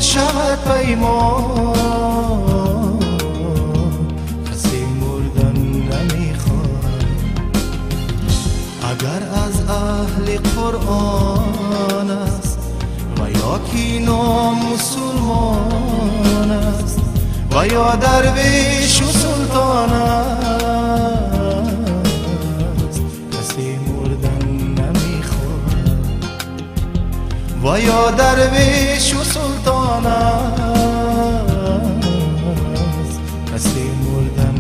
شود پیمان، کسی مردن نمیخواد. اگر از اهل قرآن است و یا کی نام مسلمان است و یا درویش و سلطان است، کسی مردن نمیخواد. و یا درویش و سلطان است، کسی مردن